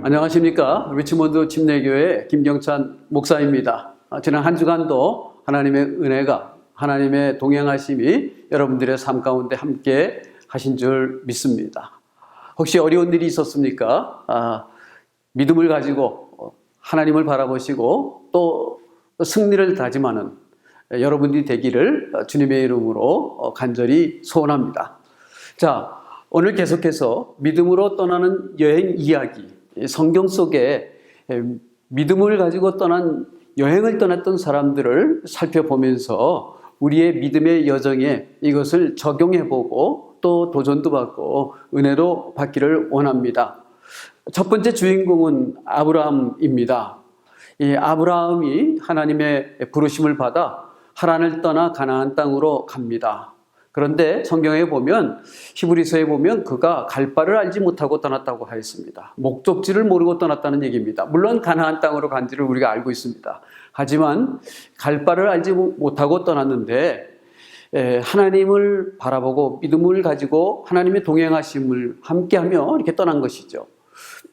안녕하십니까. 리치몬드 침례교회 김경찬 목사입니다. 지난 한 주간도 하나님의 은혜가, 하나님의 동행하심이 여러분들의 삶 가운데 함께 하신 줄 믿습니다. 혹시 어려운 일이 있었습니까? 믿음을 가지고 하나님을 바라보시고 또 승리를 다짐하는 여러분들이 되기를 주님의 이름으로 간절히 소원합니다. 자, 오늘 계속해서 믿음으로 떠나는 여행 이야기, 성경 속에 믿음을 가지고 여행을 떠났던 사람들을 살펴보면서 우리의 믿음의 여정에 이것을 적용해보고 또 도전도 받고 은혜도 받기를 원합니다. 첫 번째 주인공은 아브라함입니다. 이 아브라함이 하나님의 부르심을 받아 하란을 떠나 가나안 땅으로 갑니다. 그런데 성경에 보면, 히브리서에 보면 그가 갈 바를 알지 못하고 떠났다고 하였습니다. 목적지를 모르고 떠났다는 얘기입니다. 물론 가나안 땅으로 간지를 우리가 알고 있습니다. 하지만 갈 바를 알지 못하고 떠났는데 하나님을 바라보고 믿음을 가지고 하나님의 동행하심을 함께하며 이렇게 떠난 것이죠.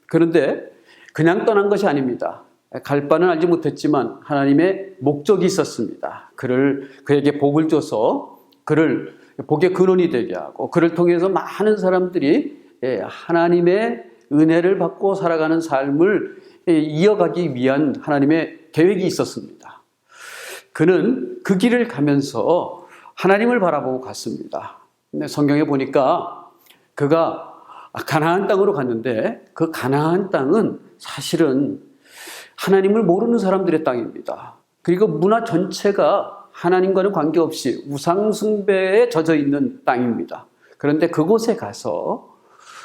그런데 그냥 떠난 것이 아닙니다. 갈 바는 알지 못했지만 하나님의 목적이 있었습니다. 그에게 복을 줘서 그를 복의 근원이 되게 하고 그를 통해서 많은 사람들이 하나님의 은혜를 받고 살아가는 삶을 이어가기 위한 하나님의 계획이 있었습니다. 그는 그 길을 가면서 하나님을 바라보고 갔습니다. 근데 성경에 보니까 그가 가나안 땅으로 갔는데 그 가나안 땅은 사실은 하나님을 모르는 사람들의 땅입니다. 그리고 문화 전체가 하나님과는 관계없이 우상숭배에 젖어 있는 땅입니다. 그런데 그곳에 가서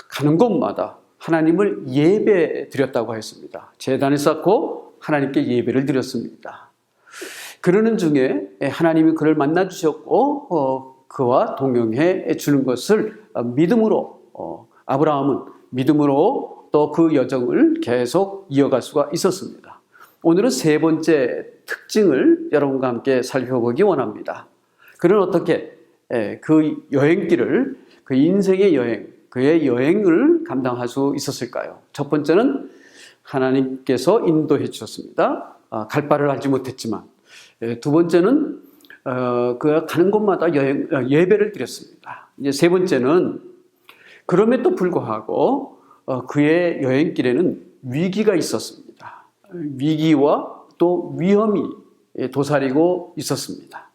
가는 곳마다 하나님을 예배 드렸다고 했습니다. 제단을 쌓고 하나님께 예배를 드렸습니다. 그러는 중에 하나님이 그를 만나 주셨고 그와 동행해 주는 것을 믿음으로 아브라함은 믿음으로 또 그 여정을 계속 이어갈 수가 있었습니다. 오늘은 세 번째 특징을 여러분과 함께 살펴보기 원합니다. 그는 어떻게 그 여행길을, 그 인생의 여행, 그의 여행을 감당할 수 있었을까요? 첫 번째는 하나님께서 인도해 주셨습니다. 갈 바를 알지 못했지만. 두 번째는 그가 가는 곳마다 예배를 드렸습니다. 이제 세 번째는 그럼에도 불구하고 그의 여행길에는 위기가 있었습니다. 위기와 또 위험이 도사리고 있었습니다.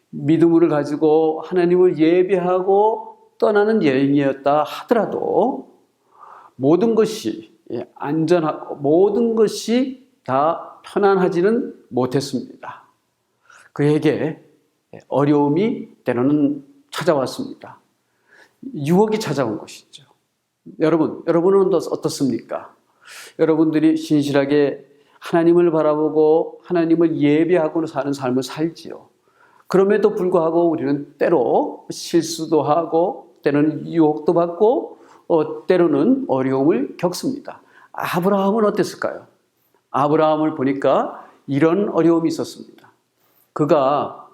믿음을 가지고 하나님을 예배하고 떠나는 여행이었다 하더라도 모든 것이 안전하고 모든 것이 다 편안하지는 못했습니다. 그에게 어려움이 때로는 찾아왔습니다. 유혹이 찾아온 것이죠. 여러분은 어떻습니까? 여러분들이 신실하게 하나님을 바라보고 하나님을 예배하고 사는 삶을 살지요. 그럼에도 불구하고 우리는 때로 실수도 하고 때로는 유혹도 받고 때로는 어려움을 겪습니다. 아브라함은 어땠을까요? 아브라함을 보니까 이런 어려움이 있었습니다. 그가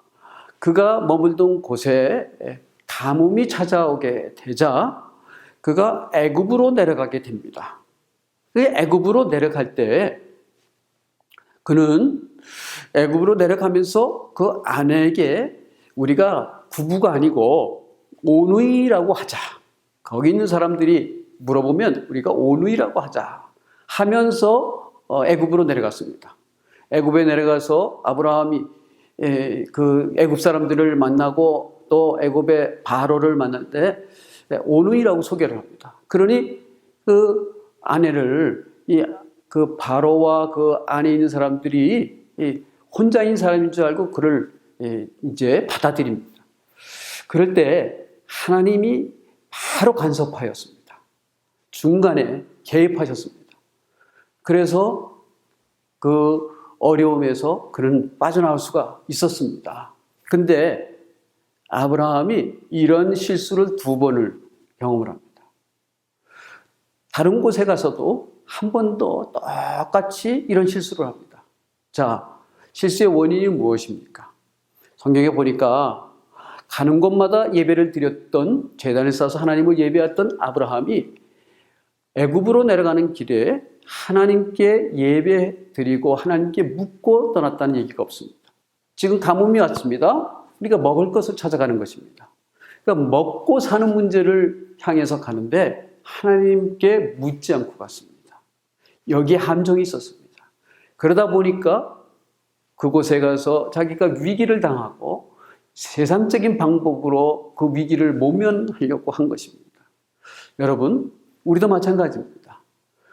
머물던 곳에 가뭄이 찾아오게 되자 그가 애굽으로 내려가게 됩니다. 그 애굽으로 내려갈 때 그는 애굽으로 내려가면서 그 아내에게 우리가 부부가 아니고 오누이라고 하자. 거기 있는 사람들이 물어보면 우리가 오누이라고 하자 하면서 애굽으로 내려갔습니다. 애굽에 내려가서 아브라함이 그 애굽 사람들을 만나고 또 애굽의 바로를 만날 때 오누이라고 소개를 합니다. 그러니 그 아내를 그 바로와 그 안에 있는 사람들이 혼자인 사람인 줄 알고 그를 이제 받아들입니다. 그럴 때 하나님이 바로 간섭하였습니다. 중간에 개입하셨습니다. 그래서 그 어려움에서 그는 빠져나올 수가 있었습니다. 근데 아브라함이 이런 실수를 2번을 경험을 합니다. 다른 곳에 가서도 한 번 더 똑같이 이런 실수를 합니다. 자, 실수의 원인이 무엇입니까? 성경에 보니까 가는 곳마다 예배를 드렸던, 제단을 쌓아서 하나님을 예배했던 아브라함이 애굽으로 내려가는 길에 하나님께 예배 드리고 하나님께 묻고 떠났다는 얘기가 없습니다. 지금 가뭄이 왔습니다. 우리가 먹을 것을 찾아가는 것입니다. 그러니까 먹고 사는 문제를 향해서 가는데 하나님께 묻지 않고 갔습니다. 여기에 함정이 있었습니다. 그러다 보니까 그곳에 가서 자기가 위기를 당하고 세상적인 방법으로 그 위기를 모면하려고 한 것입니다. 여러분, 우리도 마찬가지입니다.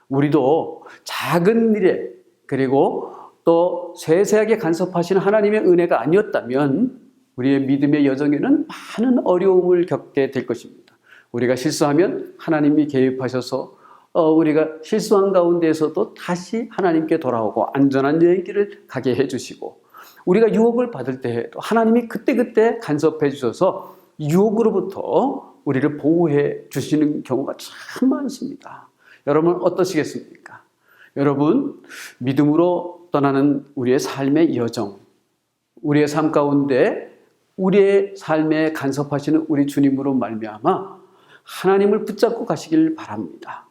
우리도 작은 일에 그리고 또 세세하게 간섭하시는 하나님의 은혜가 아니었다면 우리의 믿음의 여정에는 많은 어려움을 겪게 될 것입니다. 우리가 실수하면 하나님이 개입하셔서 우리가 실수한 가운데에서도 다시 하나님께 돌아오고 안전한 여행길을 가게 해주시고, 우리가 유혹을 받을 때에도 하나님이 그때그때 간섭해 주셔서 유혹으로부터 우리를 보호해 주시는 경우가 참 많습니다. 여러분 어떠시겠습니까? 여러분, 믿음으로 떠나는 우리의 삶의 여정, 우리의 삶 가운데 우리의 삶에 간섭하시는 우리 주님으로 말미암아 하나님을 붙잡고 가시길 바랍니다.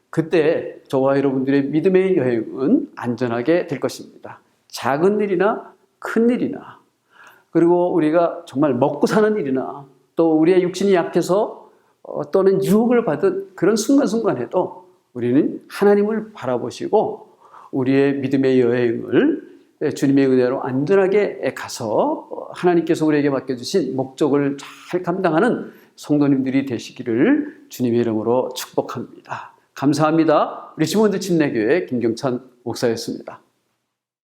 그때 저와 여러분들의 믿음의 여행은 안전하게 될 것입니다. 작은 일이나 큰 일이나, 그리고 우리가 정말 먹고 사는 일이나, 또 우리의 육신이 약해서 또는 유혹을 받은 그런 순간순간에도 우리는 하나님을 바라보시고 우리의 믿음의 여행을 주님의 은혜로 안전하게 가서 하나님께서 우리에게 맡겨주신 목적을 잘 감당하는 성도님들이 되시기를 주님의 이름으로 축복합니다. 감사합니다. 우리 시몬드 침례교회 김경찬 목사였습니다.